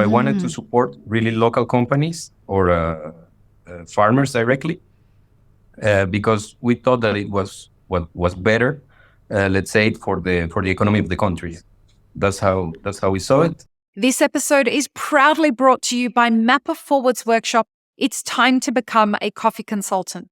I wanted to support really local companies or farmers directly because we thought that it was what was better, let's say, for the economy of the country. That's how we saw it. This episode is proudly brought to you by Mapper Forward's workshop. It's time to become a coffee consultant.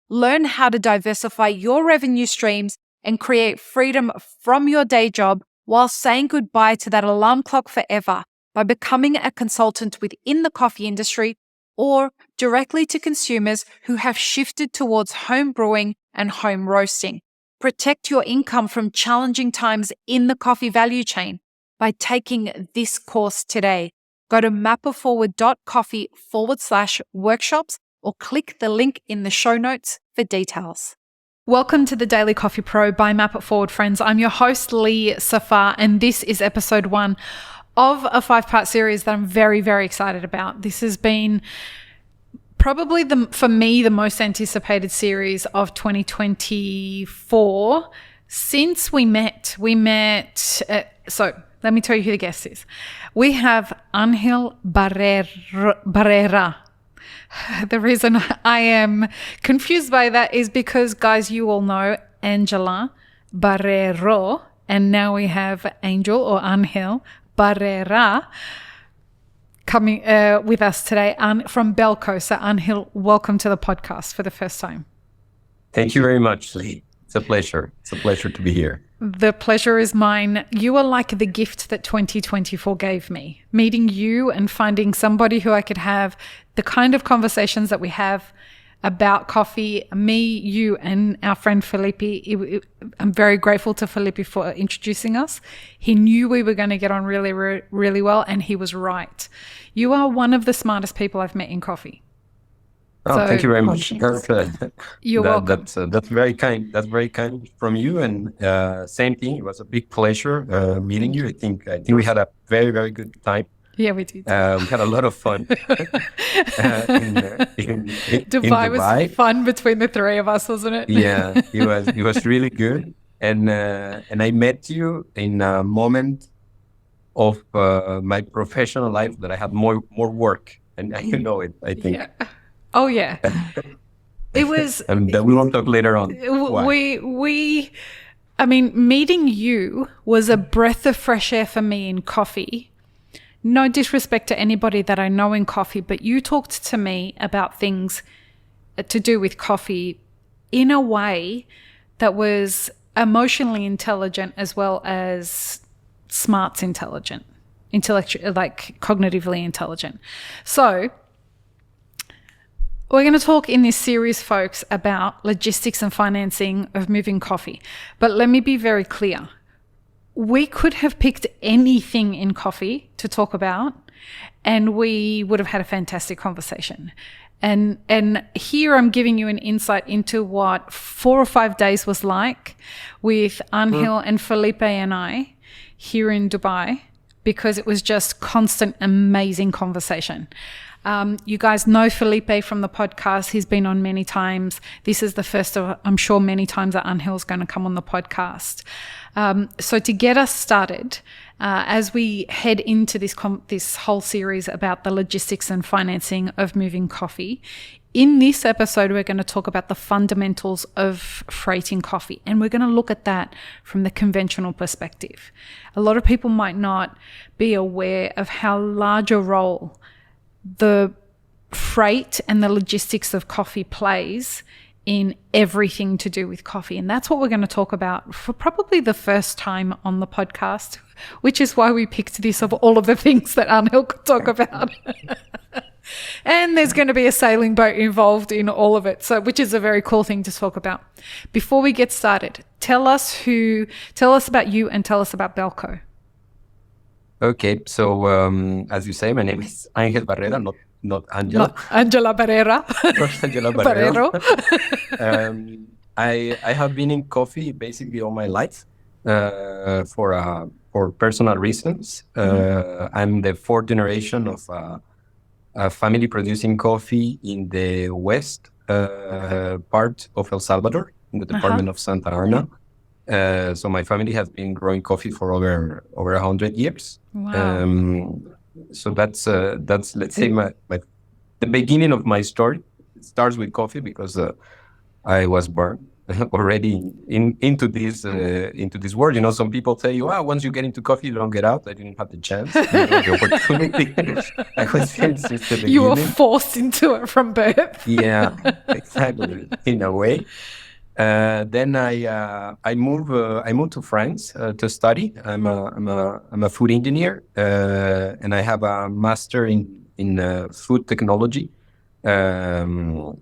Learn how to diversify your revenue streams and create freedom from your day job while saying goodbye to that alarm clock forever by becoming a consultant within the coffee industry or directly to consumers who have shifted towards home brewing and home roasting. Protect your income from challenging times in the coffee value chain by taking this course today. Go to mapperforward.coffee/workshops or click the link in the show notes for details. Welcome to the Daily Coffee Pro by Map It Forward, friends. I'm your host, Lee Safar, and this is episode 1 of a 5-part series that I'm very, very excited about. This has been probably, for me, the most anticipated series of 2024 since we met. So let me tell you who the guest is. We have Angel Barrera. The reason I am confused by that is because, guys, you all know Angela Barrera, and now we have Angel or Angel Barrera coming with us today from Belco. So, Angel, welcome to the podcast for the first time. Thank you very much, Lee. It's a pleasure. It's a pleasure to be here. The pleasure is mine. You are like the gift that 2024 gave me. Meeting you and finding somebody who I could have the kind of conversations that we have about coffee, me, you, and our friend Felipe. I'm very grateful to Felipe for introducing us. He knew we were going to get on really, really well, and he was right. You are one of the smartest people I've met in coffee. Oh, so, thank you very much. You're welcome. That's very kind. That's very kind from you. And same thing. It was a big pleasure meeting you. I think we had a very, very good time. Yeah, we did. We had a lot of fun. in Dubai was fun between the three of us, wasn't it? Yeah, it was really good. And I met you in a moment of my professional life that I had more work, and you know it. I think. Yeah. Oh yeah, it was. And we won't talk later on. I mean, meeting you was a breath of fresh air for me in coffee. No disrespect to anybody that I know in coffee, but you talked to me about things to do with coffee in a way that was emotionally intelligent as well as smarts intelligent, like cognitively intelligent. So we're going to talk in this series, folks, about logistics and financing of moving coffee. But let me be very clear. We could have picked anything in coffee to talk about, and we would have had a fantastic conversation. And here I'm giving you an insight into what 4 or 5 days was like with Angel and Felipe and I here in Dubai, because it was just constant, amazing conversation. You guys know Felipe from the podcast. He's been on many times. This is the first of, I'm sure, many times that Angel's going to come on the podcast. So to get us started, as we head into this whole series about the logistics and financing of moving coffee, in this episode, we're going to talk about the fundamentals of freighting coffee, and we're going to look at that from the conventional perspective. A lot of people might not be aware of how large a role the freight and the logistics of coffee plays in everything to do with coffee. And that's what we're going to talk about for probably the first time on the podcast, which is why we picked this of all of the things that Angel could talk about. And there's going to be a sailing boat involved in all of it, so which is a very cool thing to talk about. Before we get started, tell us about you and tell us about Belco. Okay, so as you say, my name is Angel Barrera, not Angela. Not Angela Barrera. Angela Barrera. I have been in coffee basically all my life for personal reasons. I'm the 4th generation of a family producing coffee in the west part of El Salvador, in the department of Santa Ana. So my family has been growing coffee for over 100 years. Wow. So that's let's say the beginning of my story. It starts with coffee because I was born already into this world. You know, some people tell you, "Ah, once you get into coffee, you don't get out." I didn't have the chance, the opportunity. I was in since the You were beginning. forced into it from birth. Yeah, exactly. In a way. Then I moved to France to study. I'm a food engineer, and I have a master in food technology, um,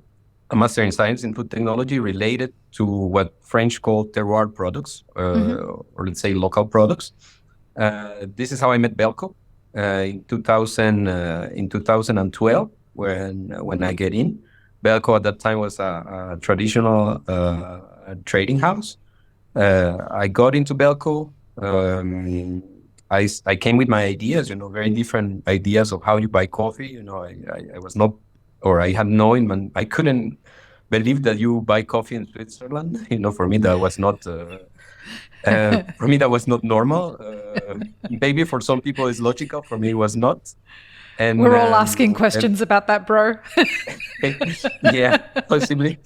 a master in science in food technology related to what French call terroir products, or let's say local products. This is how I met Belco in 2012 when I get in. Belco at that time was a traditional trading house. I got into Belco. I came with my ideas, very different ideas of how you buy coffee. I was not, or I had no, I couldn't believe that you buy coffee in Switzerland. For me that was not. For me, that was not normal. Maybe for some people it's logical. For me, it was not. And We're all asking questions about that, bro. yeah, possibly.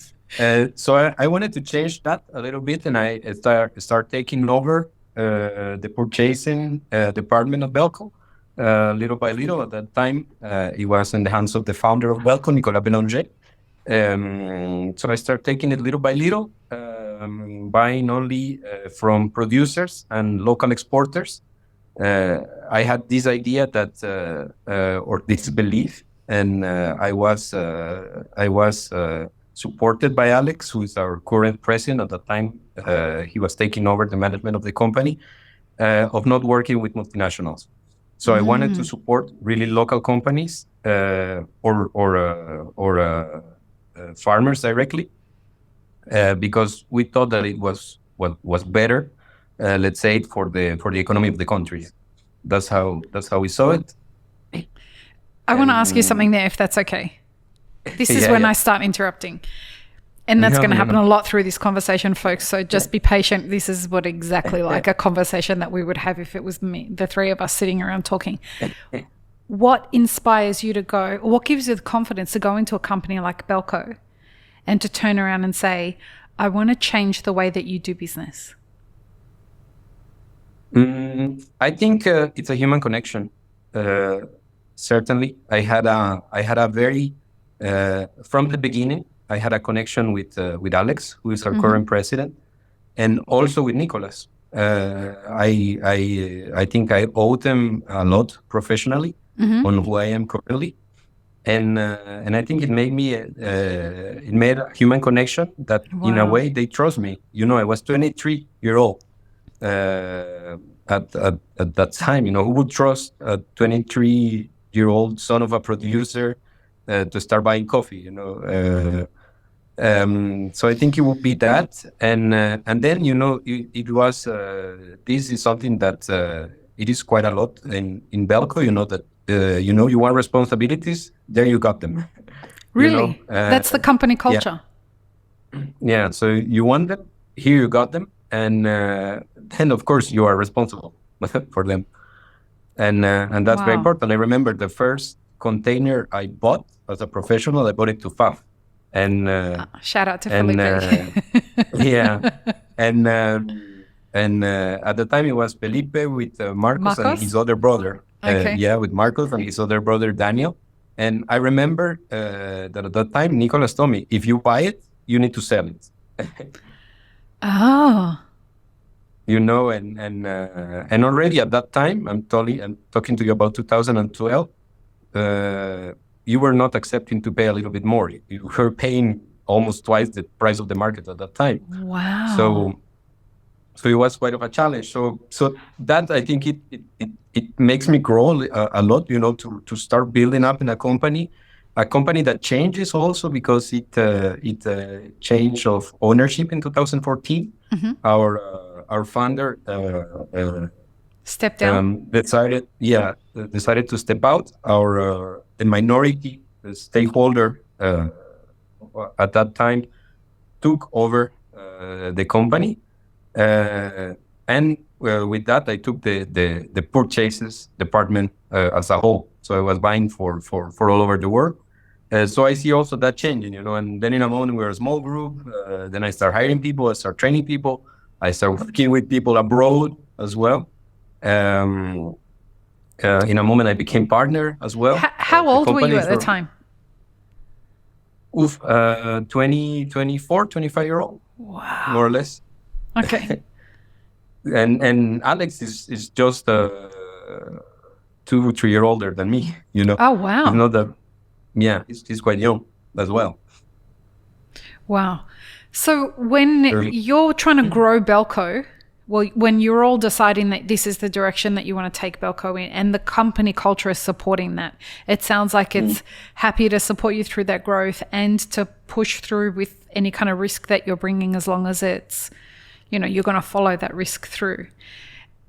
So I wanted to change that a little bit, and I start taking over the purchasing department of Belco, little by little. At that time, it was in the hands of the founder of Belco, Nicolas Bélanger. So I start taking it little by little, buying only from producers and local exporters. I had this idea or this belief, and I was supported by Alex, who is our current president at the time. He was taking over the management of the company, of not working with multinationals. So I wanted to support really local companies or farmers directly, because we thought that it was what was better, let's say, for the economy of the country. That's how we saw it. I want to ask you something there, if that's okay. This is when I start interrupting. And that's going to happen a lot through this conversation, folks. So just be patient. This is what exactly like a conversation that we would have if it was the three of us sitting around talking. What inspires you to go, or what gives you the confidence to go into a company like Belco and to turn around and say, I want to change the way that you do business? I think it's a human connection. Certainly, I had a very from the beginning. I had a connection with Alex, who is our current president, and also with Nicolas. I think I owe them a lot professionally on who I am currently, and I think it made a human connection that in a way they trust me. I was 23-year-old. At that time, who would trust a 23-year-old son of a producer to start buying coffee? So I think it would be that, and then it was this is something that it is quite a lot in Belco. That you want responsibilities, there you got them. Really, that's the company culture. Yeah. So you want them, here you got them. And then, of course, you are responsible for them, and that's very important. I remember the first container I bought as a professional. I bought it to FAF, and shout out to Felipe. Yeah, and at the time it was Felipe with Marcos and his other brother. Okay. With Marcos and his other brother Daniel. And I remember that at that time Nicolas told me, if you buy it, you need to sell it. Oh. And already at that time, I'm talking to you about 2012, you were not accepting to pay a little bit more. You were paying almost twice the price of the market at that time. Wow. So it was quite of a challenge. So that, I think it makes me grow a lot, to start building up in a company that changes also, because it changed of ownership in 2014. Our founder stepped down. decided to step out. The minority stakeholder at that time took over the company, And with that, I took the purchases department as a whole. So I was buying for all over the world. So I see also that changing, and then in a moment we were a small group. Then I start hiring people, I start training people, I start working with people abroad as well. In a moment I became partner as well. How old were you at the time? 20, 24, 25-year-old. Wow. More or less. Okay. and Alex is just 2 or 3 years older than me, Oh, wow. He's not that, he's quite young as well. Wow. So when you're trying to grow Belco, well, when you're all deciding that this is the direction that you want to take Belco in and the company culture is supporting that, it sounds like it's happy to support you through that growth and to push through with any kind of risk that you're bringing, as long as it's, you're going to follow that risk through.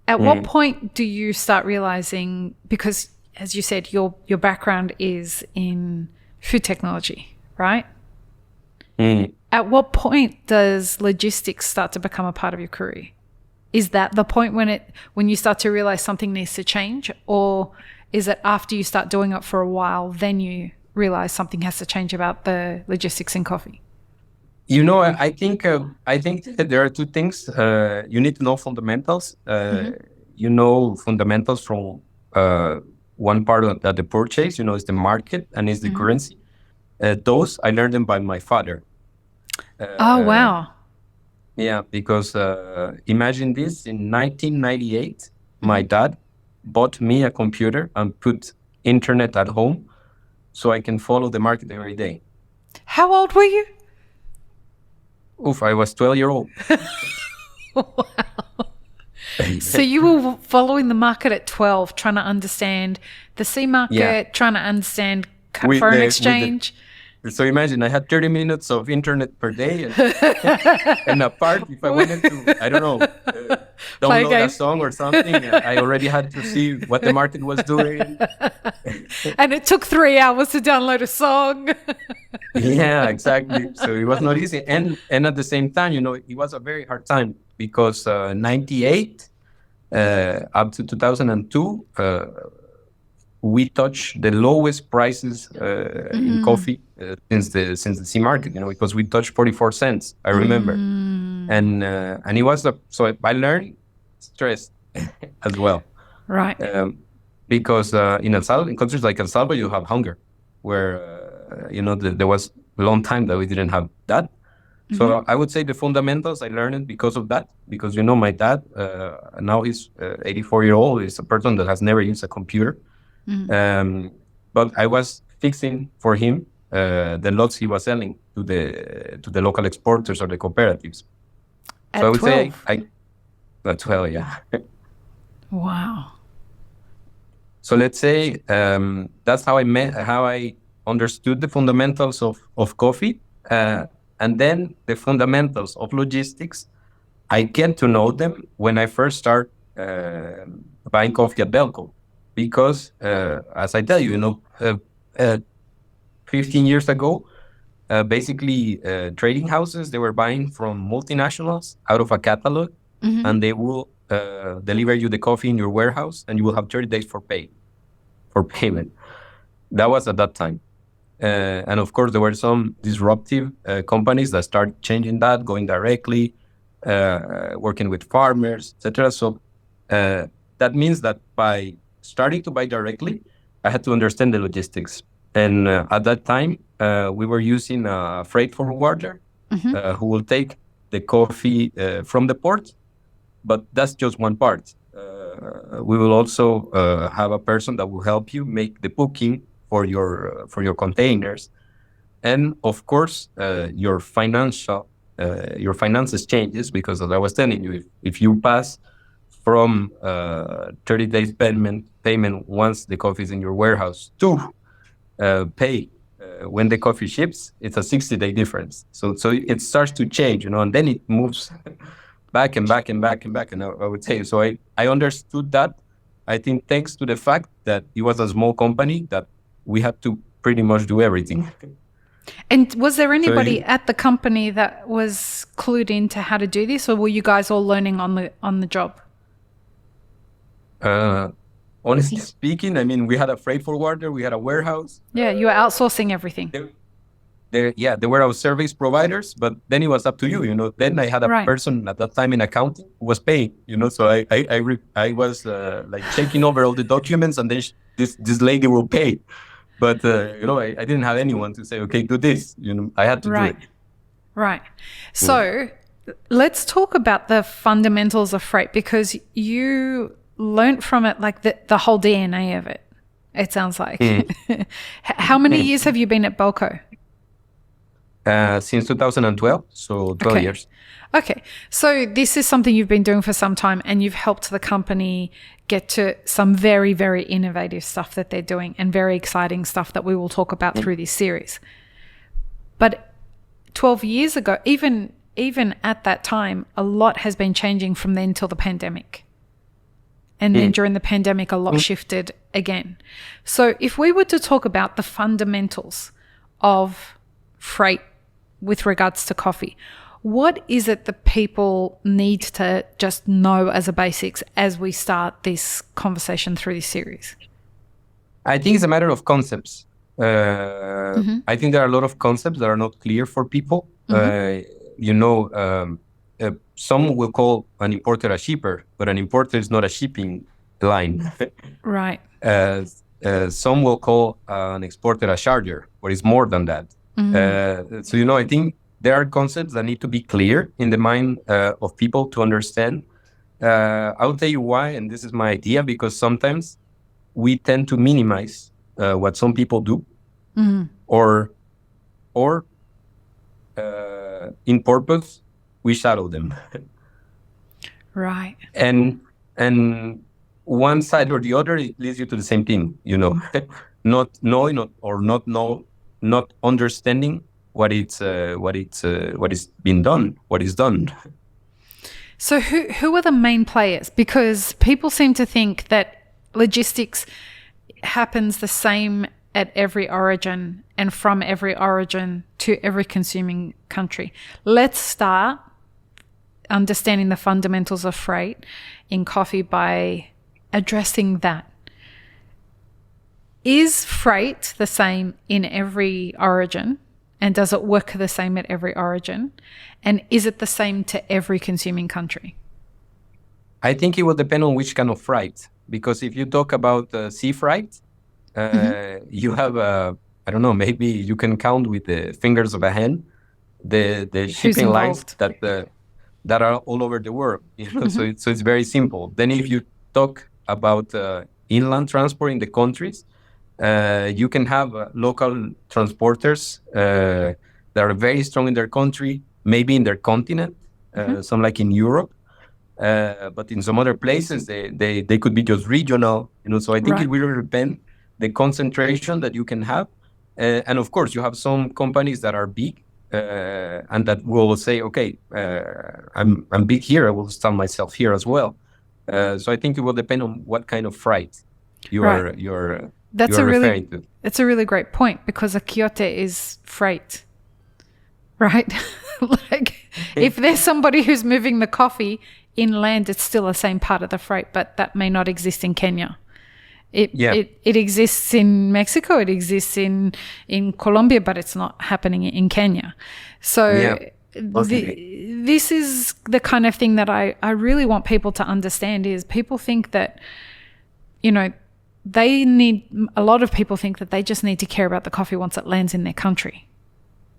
At what point do you start realizing, because as you said, your background is in food technology, right? At what point does logistics start to become a part of your career? Is that the point when you start to realize something needs to change, or is it after you start doing it for a while, then you realize something has to change about the logistics in coffee? I think that there are two things. You need to know fundamentals. Fundamentals from one part of the purchase. Is the market and is the currency. Those I learned them by my father. Oh, wow. Yeah, because imagine this, in 1998, my dad bought me a computer and put internet at home so I can follow the market every day. How old were you? I was 12-year-old. Wow. So you were following the market at 12, trying to understand the sea market, trying to understand foreign exchange. So imagine I had 30 minutes of internet per day, and apart, if I wanted to, I don't know, download a song or something, I already had to see what the market was doing. And it took 3 hours to download a song. Yeah, exactly. So it was not easy. And at the same time, it was a very hard time because 98 up to 2002, we touched the lowest prices in coffee since the sea market, because we touched 44 cents, I remember. And it was so I learned stress as well. Right. Because in countries like El Salvador, you have hunger, where, there was a long time that we didn't have that. So I would say the fundamentals, I learned it because of that. Because, my dad, now he's 84-year-old, is a person that has never used a computer. But I was fixing for him the lots he was selling to the local exporters or the cooperatives. At I would 12? say at 12, yeah. Wow. So let's say that's how I understood the fundamentals of coffee, and then the fundamentals of logistics. I get to know them when I first start buying coffee at Belco. Because, as I tell you, 15 years ago, basically trading houses, they were buying from multinationals out of a catalog, and they will deliver you the coffee in your warehouse, and you will have 30 days for payment. That was at that time. And of course, there were some disruptive companies that started changing that, going directly, working with farmers, etc. So that means that by starting to buy directly, I had to understand the logistics. And at that time, we were using a freight forwarder who will take the coffee from the port, but that's just one part. We will also have a person that will help you make the booking for your containers, and of course your finances changes, because as I was telling you, if you pass from 30 days payment once the coffee is in your warehouse to pay when the coffee ships, it's a 60-day difference. So it starts to change, and then it moves back and back and back and back. And I would say, so I understood that, I think, thanks to the fact that it was a small company that we had to pretty much do everything. And was there anybody at the company that was clued into how to do this, or were you guys all learning on the job? Honestly speaking, I mean, we had a freight forwarder, we had a warehouse. Yeah, you were outsourcing everything. There were our service providers, but then it was up to you, you know. Then I had a person at that time in accounting who was paying, you know. So I was like checking over all the documents, and then this lady will pay. But you know, I didn't have anyone to say, okay, do this. You know, I had to do it. Right. So let's talk about the fundamentals of freight, because you learnt from it, like the whole DNA of it. It sounds like. How many years have you been at Belco? Since 2012, so 12 years. Okay. So this is something you've been doing for some time, and you've helped the company get to some very, very innovative stuff that they're doing, and very exciting stuff that we will talk about through this series. But 12 years ago, even at that time, a lot has been changing from then till the pandemic. And then during the pandemic, a lot shifted again. So if we were to talk about the fundamentals of freight with regards to coffee, what is it that people need to just know as a basics as we start this conversation through this series? I think it's a matter of concepts. I think there are a lot of concepts that are not clear for people. You know, some will call an importer a shipper, but an importer is not a shipping line. Right. Some will call an exporter a charger, but it's more than that. So, you know, I think there are concepts that need to be clear in the mind of people to understand. I'll tell you why, and this is my idea, because sometimes we tend to minimize what some people do, or in purpose, we shadow them. Right. And one side or the other, it leads you to the same thing, you know, not knowing or not understanding what is being done, what is done. So who are the main players? Because people seem to think that logistics happens the same at every origin and from every origin to every consuming country. Let's start understanding the fundamentals of freight in coffee by addressing that. Is freight the same in every origin, and does it work the same at every origin? And is it the same to every consuming country? I think it will depend on which kind of freight, because if you talk about sea freight, you have I don't know, maybe you can count with the fingers of a hand the shipping lines that are all over the world. You know, so it's very simple. Then if you talk about inland transport in the countries, you can have local transporters that are very strong in their country, maybe in their continent, some like in Europe, but in some other places they could be just regional. You know, so I think it will depend the concentration that you can have, and of course you have some companies that are big and that will say, okay, I'm big here, I will stand myself here as well. So I think it will depend on what kind of freight you're referring to. That's a really great point, because a quiote is freight, right? Like if there's somebody who's moving the coffee inland, it's still the same part of the freight, but that may not exist in Kenya. It exists in Mexico, it exists in Colombia, but it's not happening in Kenya. So this is the kind of thing that I really want people to understand, is people think that, you know, a lot of people think that they just need to care about the coffee once it lands in their country.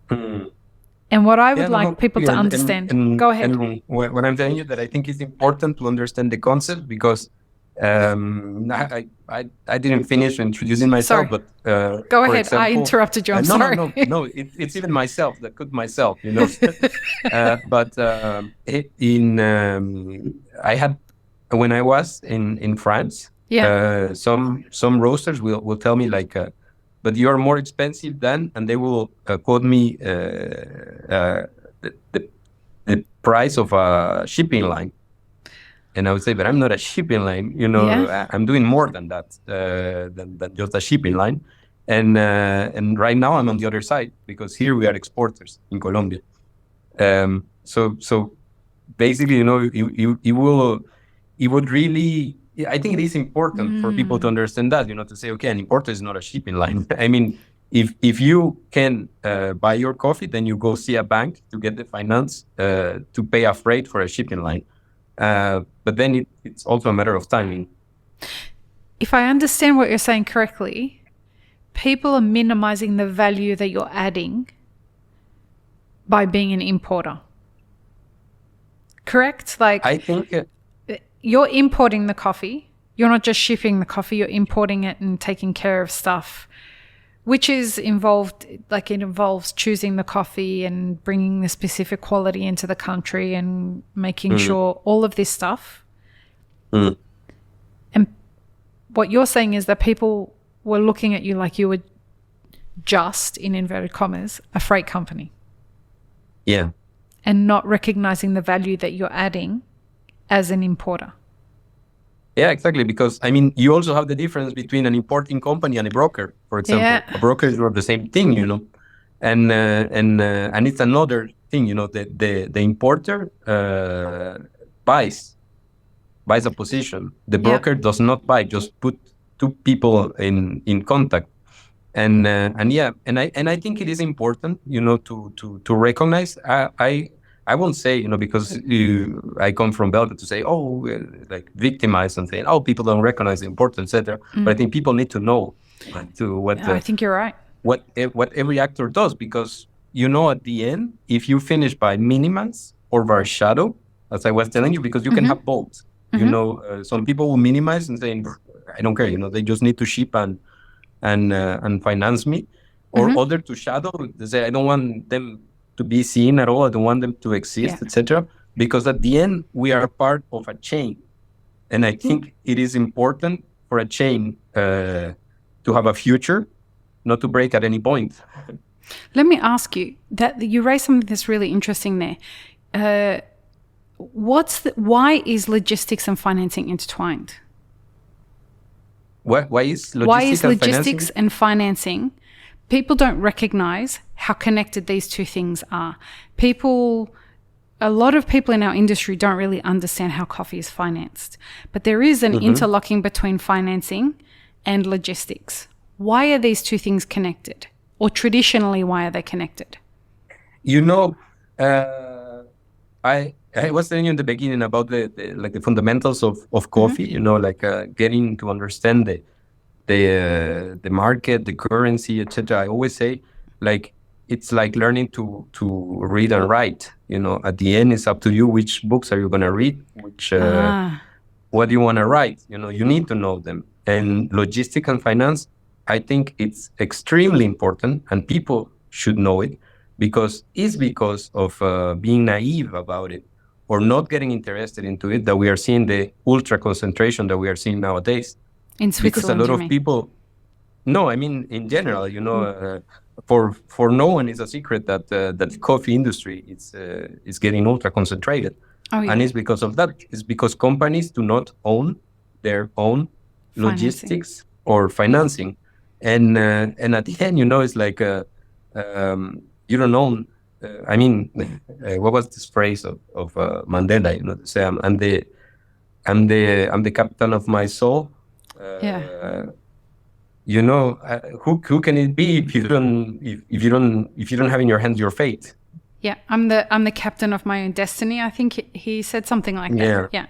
And what I would like people to understand, go ahead. And what I'm telling you, that I think it's important to understand the concept, because I didn't finish introducing myself. Sorry. But go ahead. Example, I interrupted you. I'm sorry. No. It's even myself that could myself. You know. But I had, when I was in France. Some roasters will tell me like, but you are more expensive than, and they will quote me the price of a shipping line, and I would say, but I'm not a shipping line. You know, I'm doing more than that, than just a shipping line. And right now I'm on the other side because here we are exporters in Colombia. So basically, it would really, I think it is important for people to understand that, to say, okay, an importer is not a shipping line. I mean, if you can buy your coffee, then you go see a bank to get the finance to pay a freight for a shipping line. But then it's also a matter of timing. If I understand what you're saying correctly, people are minimizing the value that you're adding by being an importer. Correct? Like, I think you're importing the coffee. You're not just shipping the coffee, you're importing it and taking care of stuff, which is involved, like it involves choosing the coffee and bringing the specific quality into the country and making sure all of this stuff. And what you're saying is that people were looking at you like you were just, in inverted commas, a freight company. Yeah. And not recognizing the value that you're adding as an importer. Yeah, exactly. Because, I mean, you also have the difference between an importing company and a broker, for example. Yeah. A broker is not the same thing, and it's another thing, the importer buys a position. The broker does not buy, just put two people in contact. And I think it is important, to recognize. I won't say, because I come from Belco to say, like victimize and say, people don't recognize the importance, etc. But I think people need to know I think you're right. What every actor does, because at the end, if you finish by minimize or by shadow, as I was telling you, because you can have both. Some people will minimize and say, I don't care. They just need to ship and finance me, or other to shadow. They say, I don't want them to be seen at all. I don't want them to exist, etc. Because at the end, we are part of a chain. And I think it is important for a chain to have a future, not to break at any point. Let me ask you, that you raised something that's really interesting there. Why is logistics and financing intertwined? Why is logistics and financing? People don't recognize how connected these two things are. A lot of people in our industry don't really understand how coffee is financed. But there is an interlocking between financing and logistics. Why are these two things connected? Or traditionally, why are they connected? I was telling you in the beginning about the fundamentals of coffee, getting to understand the market, the currency, etc. I always say, it's like learning to read and write. At the end, it's up to you which books are you going to read, what do you want to write. You need to know them. And logistics and finance, I think it's extremely important, and people should know it, because of being naive about it or not getting interested into it that we are seeing the ultra concentration that we are seeing nowadays. In Switzerland, because a lot of people, no, I mean in general, for no one is a secret that the coffee industry is getting ultra concentrated. And it's because of that. It's because companies do not own their own logistics or financing, and at the end, it's like you don't own. What was this phrase of Mandela? To say I'm the captain of my soul. Who can it be if you don't have in your hands your fate? Yeah, I'm the captain of my own destiny. I think he said something like that.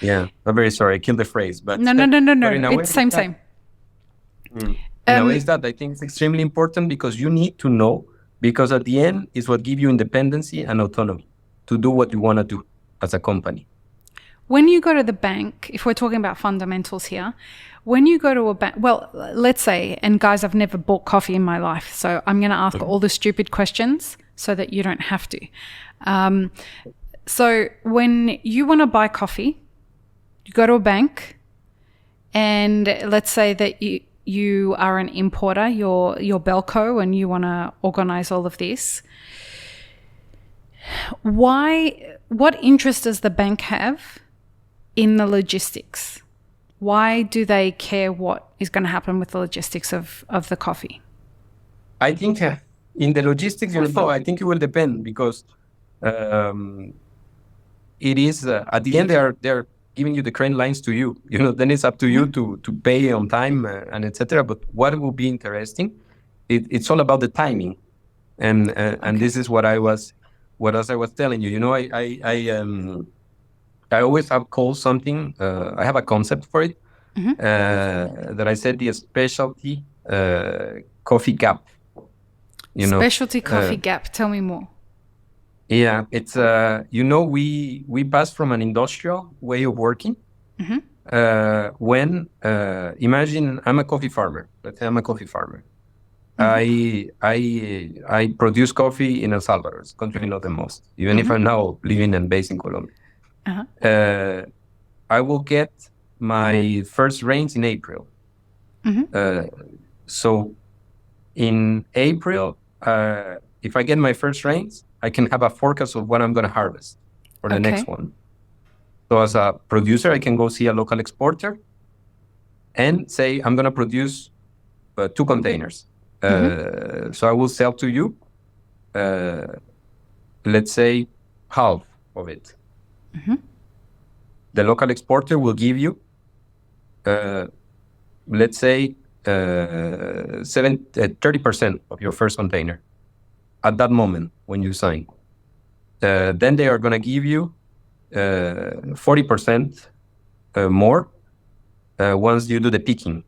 Yeah. I'm very sorry, I killed the phrase, but no. It's same. In a way, that I think it's extremely important, because you need to know, because at the end is what gives you independency and autonomy to do what you want to do as a company. When you go to the bank, if we're talking about fundamentals here, when you go to a bank, well, let's say, and guys, I've never bought coffee in my life, so I'm going to ask all the stupid questions so that you don't have to. So when you want to buy coffee, you go to a bank, and let's say that you are an importer, you're Belco, and you want to organize all of this. What interest does the bank have in the logistics? Why do they care what is going to happen with the logistics of the coffee? I think in the logistics, I think it will depend because it is at the end they're giving you the crane lines to you. Then it's up to you to pay on time and etc. But what will be interesting, it's all about the timing, and this is what I was telling you. I always have called something. I have a concept for it that I said the specialty coffee gap. Specialty coffee gap. Tell me more. Yeah, it's we pass from an industrial way of working. When imagine I'm a coffee farmer. Let's say I'm a coffee farmer. I produce coffee in El Salvador, it's country I know the most, even if I'm now living and based in Colombia. I will get my first rains in April. So in April, if I get my first rains, I can have a forecast of what I'm going to harvest for the next one. So as a producer, I can go see a local exporter and say, I'm going to produce 2 containers. So I will sell to you, let's say, half of it. The local exporter will give you, let's say, 30% of your first container at that moment when you sign. Then they are going to give you 40% more once you do the picking.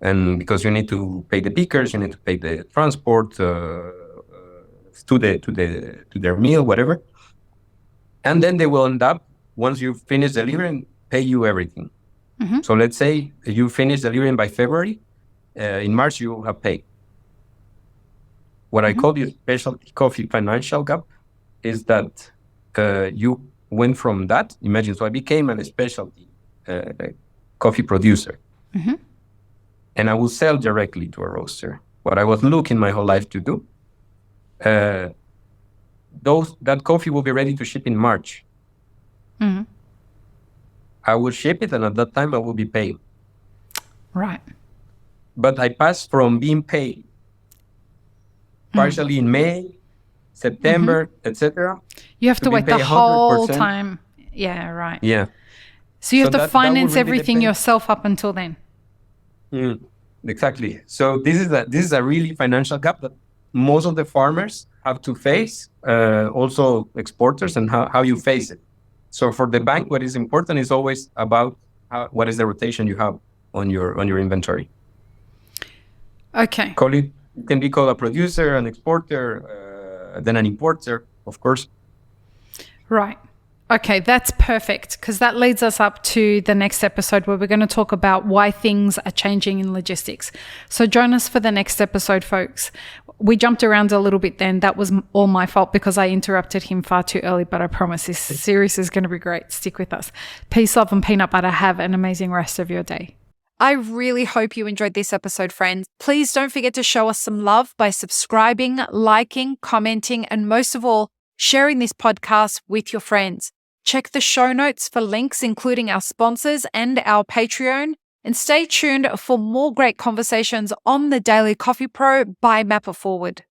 And because you need to pay the pickers, you need to pay the transport to their meal, whatever. And then they will end up, once you finish delivering, pay you everything. So let's say you finish delivering by February, in March you have paid. What I call the specialty coffee financial gap is that you went from that, imagine, so I became a specialty coffee producer. And I will sell directly to a roaster. What I was looking my whole life to do, that coffee will be ready to ship in March. I will ship it, and at that time I will be paid. Right. But I passed from being paid partially in May, September, etc. You have to wait the whole time. Yeah, right. Yeah. So you have to finance everything yourself up until then. Exactly. So this is a really financial gap that most of the farmers have to face, also exporters, and how you face it. So for the bank, what is important is always about what is the rotation you have on your inventory. Okay. It can be called a producer, an exporter, then an importer, of course. Right. Okay, that's perfect, because that leads us up to the next episode where we're going to talk about why things are changing in logistics. So join us for the next episode, folks. We jumped around a little bit then. That was all my fault because I interrupted him far too early, but I promise this series is going to be great. Stick with us. Peace, love, and peanut butter. Have an amazing rest of your day. I really hope you enjoyed this episode, friends. Please don't forget to show us some love by subscribing, liking, commenting, and most of all, sharing this podcast with your friends. Check the show notes for links, including our sponsors and our Patreon. And stay tuned for more great conversations on the Daily Coffee Pro by Map It Forward.